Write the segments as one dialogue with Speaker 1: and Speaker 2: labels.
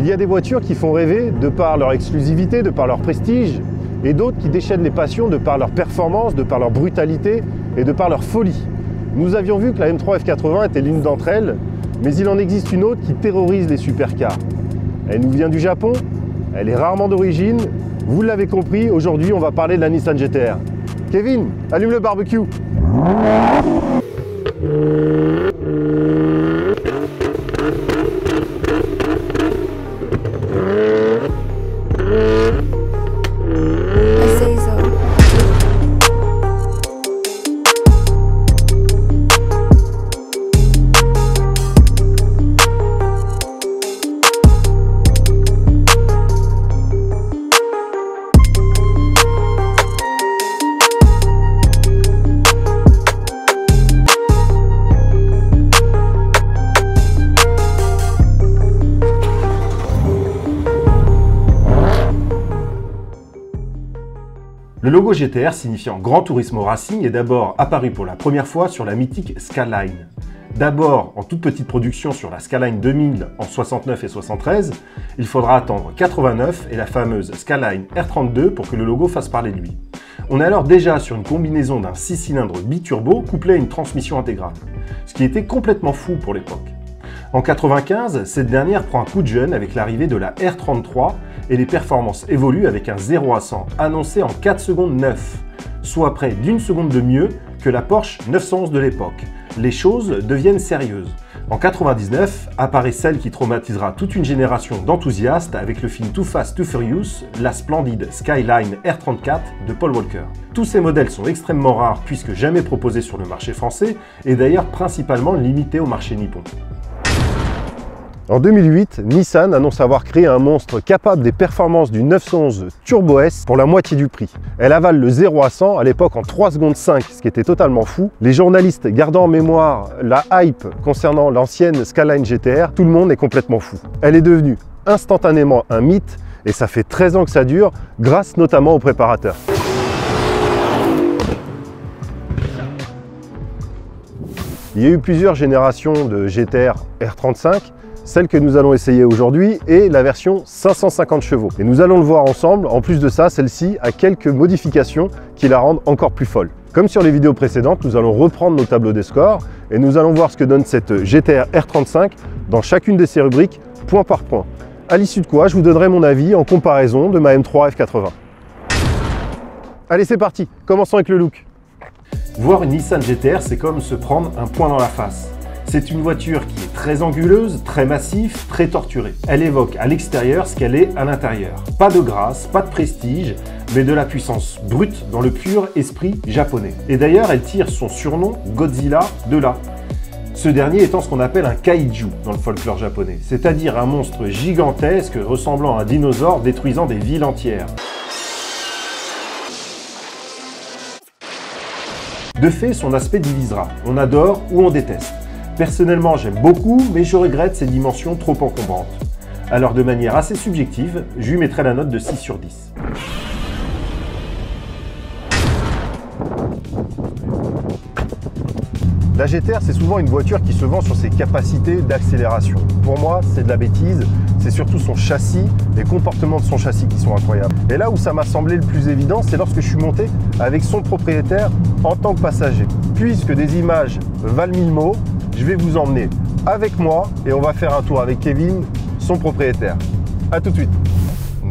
Speaker 1: Il y a des voitures qui font rêver de par leur exclusivité, de par leur prestige, et d'autres qui déchaînent les passions de par leur performance, de par leur brutalité et de par leur folie. Nous avions vu que la M3 F80 était l'une d'entre elles, mais il en existe une autre qui terrorise les supercars. Elle nous vient du Japon, elle est rarement d'origine. Vous l'avez compris, aujourd'hui on va parler de la Nissan GT-R. Kevin, allume le barbecue.
Speaker 2: Le logo GT-R signifiant Gran Turismo Racing est d'abord apparu pour la première fois sur la mythique Skyline. D'abord en toute petite production sur la Skyline 2000 en 69 et 73, il faudra attendre 89 et la fameuse Skyline R32 pour que le logo fasse parler de lui. On est alors déjà sur une combinaison d'un 6 cylindres biturbo couplé à une transmission intégrale, ce qui était complètement fou pour l'époque. En 95, cette dernière prend un coup de jeune avec l'arrivée de la R33 et les performances évoluent avec un 0 à 100 annoncé en 4 secondes 9, soit près d'une seconde de mieux que la Porsche 911 de l'époque. Les choses deviennent sérieuses. En 99, apparaît celle qui traumatisera toute une génération d'enthousiastes avec le film Too Fast, Too Furious, la splendide Skyline R34 de Paul Walker. Tous ces modèles sont extrêmement rares puisque jamais proposés sur le marché français et d'ailleurs principalement limités au marché nippon.
Speaker 1: En 2008, Nissan annonce avoir créé un monstre capable des performances du 911 Turbo S pour la moitié du prix. Elle avale le 0 à 100 à l'époque en 3 secondes 5, ce qui était totalement fou. Les journalistes gardant en mémoire la hype concernant l'ancienne Skyline GT-R, tout le monde est complètement fou. Elle est devenue instantanément un mythe et ça fait 13 ans que ça dure, grâce notamment aux préparateurs. Il y a eu plusieurs générations de GT-R R35. Celle que nous allons essayer aujourd'hui est la version 550 chevaux. Et nous allons le voir ensemble. En plus de ça, celle-ci a quelques modifications qui la rendent encore plus folle. Comme sur les vidéos précédentes, nous allons reprendre nos tableaux des scores et nous allons voir ce que donne cette GT-R R35 dans chacune de ces rubriques, point par point. À l'issue de quoi, je vous donnerai mon avis en comparaison de ma M3 F80. Allez, c'est parti. Commençons avec le look.
Speaker 2: Voir une Nissan GT-R, c'est comme se prendre un poing dans la face. C'est une voiture qui est très anguleuse, très massive, très torturée. Elle évoque à l'extérieur ce qu'elle est à l'intérieur. Pas de grâce, pas de prestige, mais de la puissance brute dans le pur esprit japonais. Et d'ailleurs, elle tire son surnom Godzilla de là. Ce dernier étant ce qu'on appelle un kaiju dans le folklore japonais, c'est-à-dire un monstre gigantesque ressemblant à un dinosaure détruisant des villes entières. De fait, son aspect divisera. On adore ou on déteste. Personnellement, j'aime beaucoup, mais je regrette ses dimensions trop encombrantes. Alors de manière assez subjective, je lui mettrai la note de 6 sur 10.
Speaker 1: La GT-R, c'est souvent une voiture qui se vend sur ses capacités d'accélération. Pour moi, c'est de la bêtise. C'est surtout son châssis, les comportements de son châssis qui sont incroyables. Et là où ça m'a semblé le plus évident, c'est lorsque je suis monté avec son propriétaire en tant que passager. Puisque des images valent 1000 mots, je vais vous emmener avec moi et on va faire un tour avec Kevin, son propriétaire. A tout de suite.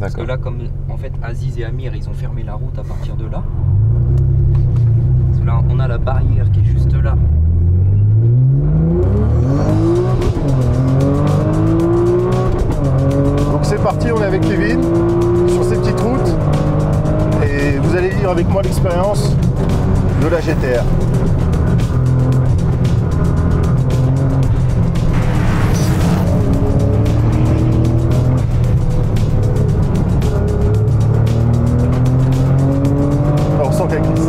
Speaker 3: Parce que là, comme en fait Aziz et Amir, ils ont fermé la route à partir de là. Parce que là, on a la barrière qui est juste là.
Speaker 1: Donc c'est parti, on est avec Kevin sur ces petites routes et vous allez vivre avec moi l'expérience de la GT-R. On ressent qu'elle glisse.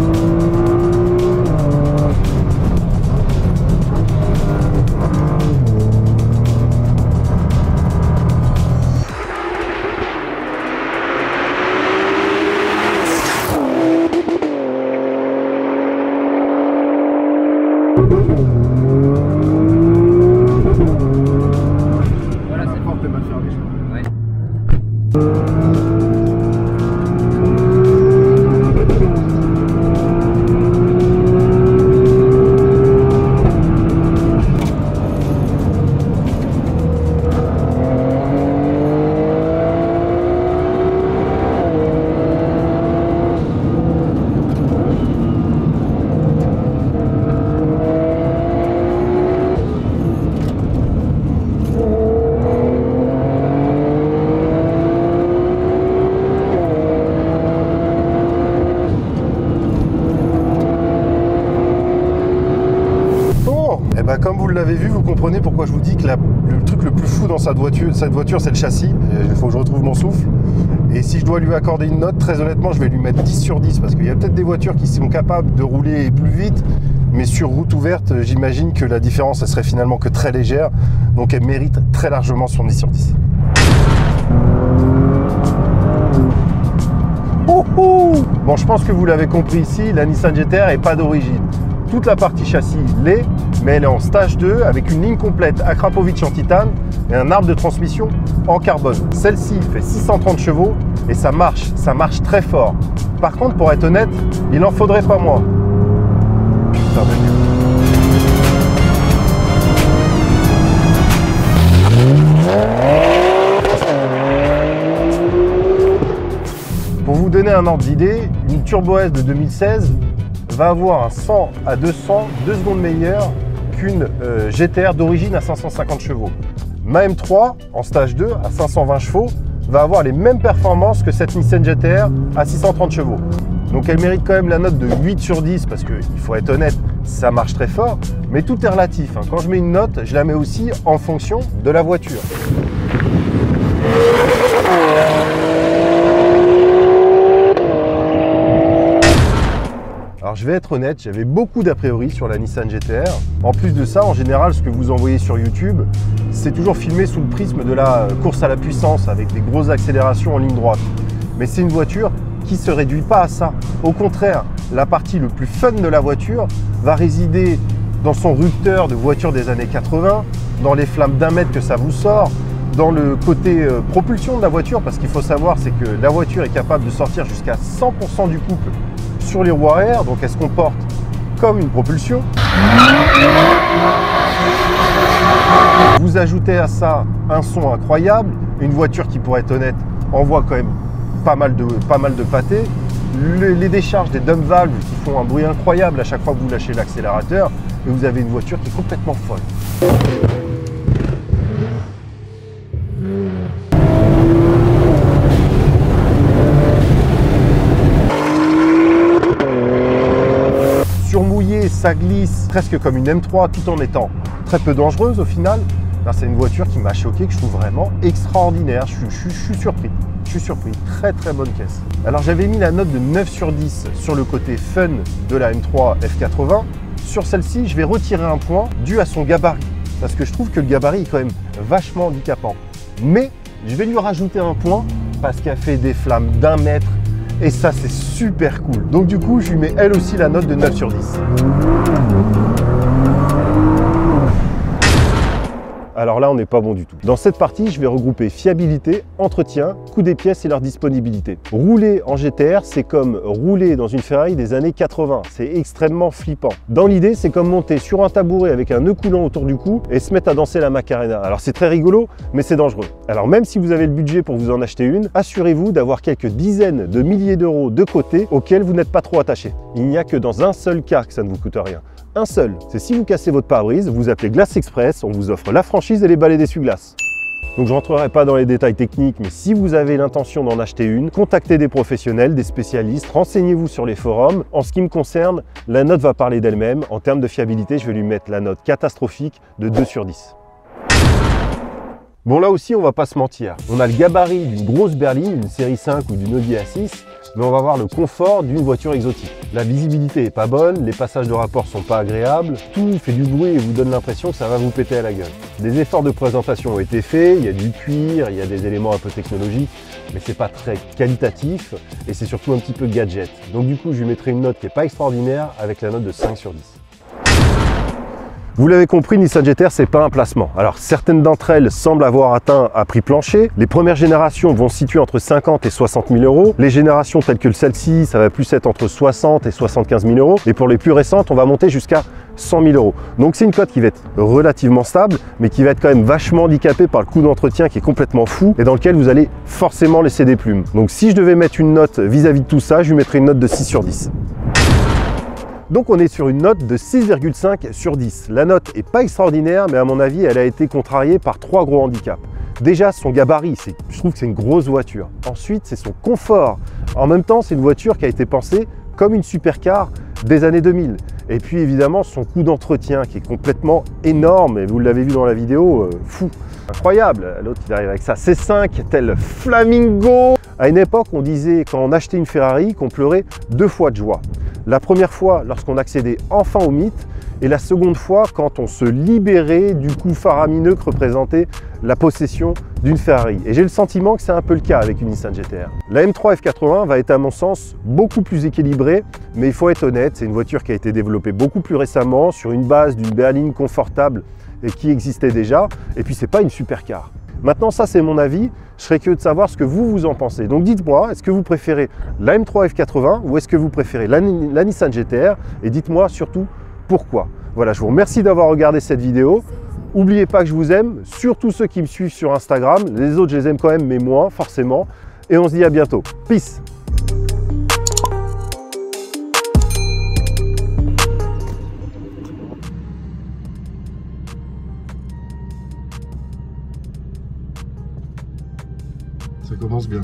Speaker 3: Voilà, c'est
Speaker 1: fort, t'es mal fermé, je crois.
Speaker 3: Ouais.
Speaker 1: Comme vous l'avez vu, vous comprenez pourquoi je vous dis que le truc le plus fou dans cette voiture, c'est le châssis. Il faut que je retrouve mon souffle. Et si je dois lui accorder une note, très honnêtement, je vais lui mettre 10 sur 10 parce qu'il y a peut-être des voitures qui sont capables de rouler plus vite, mais sur route ouverte, j'imagine que la différence, elle serait finalement que très légère. Donc elle mérite très largement son 10 sur 10. Bon, je pense que vous l'avez compris ici, la Nissan GT-R n'est pas d'origine. Toute la partie châssis l'est, mais elle est en stage 2 avec une ligne complète Akrapovic en titane et un arbre de transmission en carbone. Celle-ci fait 630 chevaux et ça marche très fort. Par contre, pour être honnête, il n'en faudrait pas moins. Putain de Dieu. Pour vous donner un ordre d'idée, une Turbo S de 2016 va avoir un 100 à 200 2 secondes meilleur qu'une GT-R d'origine à 550 chevaux. Ma M3 en stage 2 à 520 chevaux va avoir les mêmes performances que cette Nissan GT-R à 630 chevaux. Donc elle mérite quand même la note de 8 sur 10 parce qu'il faut être honnête, ça marche très fort, mais tout est relatif. Quand je mets une note, je la mets aussi en fonction de la voiture. Alors je vais être honnête, j'avais beaucoup d'a priori sur la Nissan GT-R. En plus de ça, en général, ce que vous envoyez sur YouTube, c'est toujours filmé sous le prisme de la course à la puissance avec des grosses accélérations en ligne droite. Mais c'est une voiture qui ne se réduit pas à ça. Au contraire, la partie le plus fun de la voiture va résider dans son rupteur de voiture des années 80, dans les flammes d'1 mètre que ça vous sort, dans le côté propulsion de la voiture, parce qu'il faut savoir, c'est que la voiture est capable de sortir jusqu'à 100% du couple sur les roues arrière, donc elle se comporte comme une propulsion. Vous ajoutez à ça un son incroyable, une voiture qui, pour être honnête, envoie quand même pas mal de pâté, les décharges des dump valves qui font un bruit incroyable à chaque fois que vous lâchez l'accélérateur, et vous avez une voiture qui est complètement folle. Surmouillé, ça glisse presque comme une M3 tout en étant très peu dangereuse au final. C'est une voiture qui m'a choqué, que je trouve vraiment extraordinaire. Je suis surpris. Je suis surpris. Très très bonne caisse. Alors j'avais mis la note de 9 sur 10 sur le côté fun de la M3 F80. Sur celle-ci, je vais retirer un point dû à son gabarit. Parce que je trouve que le gabarit est quand même vachement handicapant. Mais je vais lui rajouter un point parce qu'elle fait des flammes d'1 mètre. Et ça, c'est super cool. Donc du coup, je lui mets elle aussi la note de 9 sur 10. Alors là, on n'est pas bon du tout. Dans cette partie, je vais regrouper fiabilité, entretien, coût des pièces et leur disponibilité. Rouler en GT-R, c'est comme rouler dans une Ferrari des années 80. C'est extrêmement flippant. Dans l'idée, c'est comme monter sur un tabouret avec un nœud coulant autour du cou et se mettre à danser la Macarena. Alors c'est très rigolo, mais c'est dangereux. Alors même si vous avez le budget pour vous en acheter une, assurez-vous d'avoir quelques dizaines de milliers d'euros de côté auxquels vous n'êtes pas trop attaché. Il n'y a que dans un seul cas que ça ne vous coûte rien. Un seul, c'est si vous cassez votre pare-brise, vous appelez Glace Express, on vous offre la franchise et les balais d'essuie-glace. Donc je ne rentrerai pas dans les détails techniques, mais si vous avez l'intention d'en acheter une, contactez des professionnels, des spécialistes, renseignez-vous sur les forums. En ce qui me concerne, la note va parler d'elle-même. En termes de fiabilité, je vais lui mettre la note catastrophique de 2 sur 10. Bon, là aussi, on va pas se mentir. On a le gabarit d'une grosse berline, d'une série 5 ou d'une Audi A6, mais on va avoir le confort d'une voiture exotique. La visibilité est pas bonne, les passages de rapport sont pas agréables, tout fait du bruit et vous donne l'impression que ça va vous péter à la gueule. Des efforts de présentation ont été faits, il y a du cuir, il y a des éléments un peu technologiques, mais c'est pas très qualitatif et c'est surtout un petit peu gadget. Donc du coup, je lui mettrai une note qui est pas extraordinaire avec la note de 5 sur 10. Vous l'avez compris, Nissan GT-R, c'est pas un placement. Alors certaines d'entre elles semblent avoir atteint un prix plancher. Les premières générations vont se situer entre 50 et 60 000 euros. Les générations telles que celle-ci, ça va plus être entre 60 et 75 000 euros. Et pour les plus récentes, on va monter jusqu'à 100 000 euros. Donc c'est une cote qui va être relativement stable, mais qui va être quand même vachement handicapée par le coût d'entretien qui est complètement fou et dans lequel vous allez forcément laisser des plumes. Donc si je devais mettre une note vis-à-vis de tout ça, je lui mettrais une note de 6 sur 10. Donc on est sur une note de 6,5 sur 10. La note n'est pas extraordinaire, mais à mon avis, elle a été contrariée par 3 gros handicaps. Déjà, son gabarit, je trouve que c'est une grosse voiture. Ensuite, c'est son confort. En même temps, c'est une voiture qui a été pensée comme une supercar des années 2000. Et puis évidemment, son coût d'entretien qui est complètement énorme, et vous l'avez vu dans la vidéo, fou. Incroyable, l'autre il arrive avec sa C5, tel flamingo. À une époque, on disait, quand on achetait une Ferrari, qu'on pleurait 2 fois de joie. La première fois, lorsqu'on accédait enfin au mythe, et la seconde fois, quand on se libérait du coût faramineux que représentait la possession d'une Ferrari. Et j'ai le sentiment que c'est un peu le cas avec une Nissan GT-R. La M3 F80 va être à mon sens beaucoup plus équilibrée, mais il faut être honnête, c'est une voiture qui a été développée beaucoup plus récemment sur une base d'une berline confortable et qui existait déjà, et puis c'est pas une supercar. Maintenant, ça c'est mon avis, je serais curieux de savoir ce que vous en pensez. Donc dites-moi, est-ce que vous préférez la M3 F80 ou est-ce que vous préférez la Nissan GT-R? Et dites-moi surtout pourquoi. Voilà, je vous remercie d'avoir regardé cette vidéo. N'oubliez pas que je vous aime, surtout ceux qui me suivent sur Instagram. Les autres, je les aime quand même, mais moins, forcément. Et on se dit à bientôt. Peace!
Speaker 2: Ça commence bien.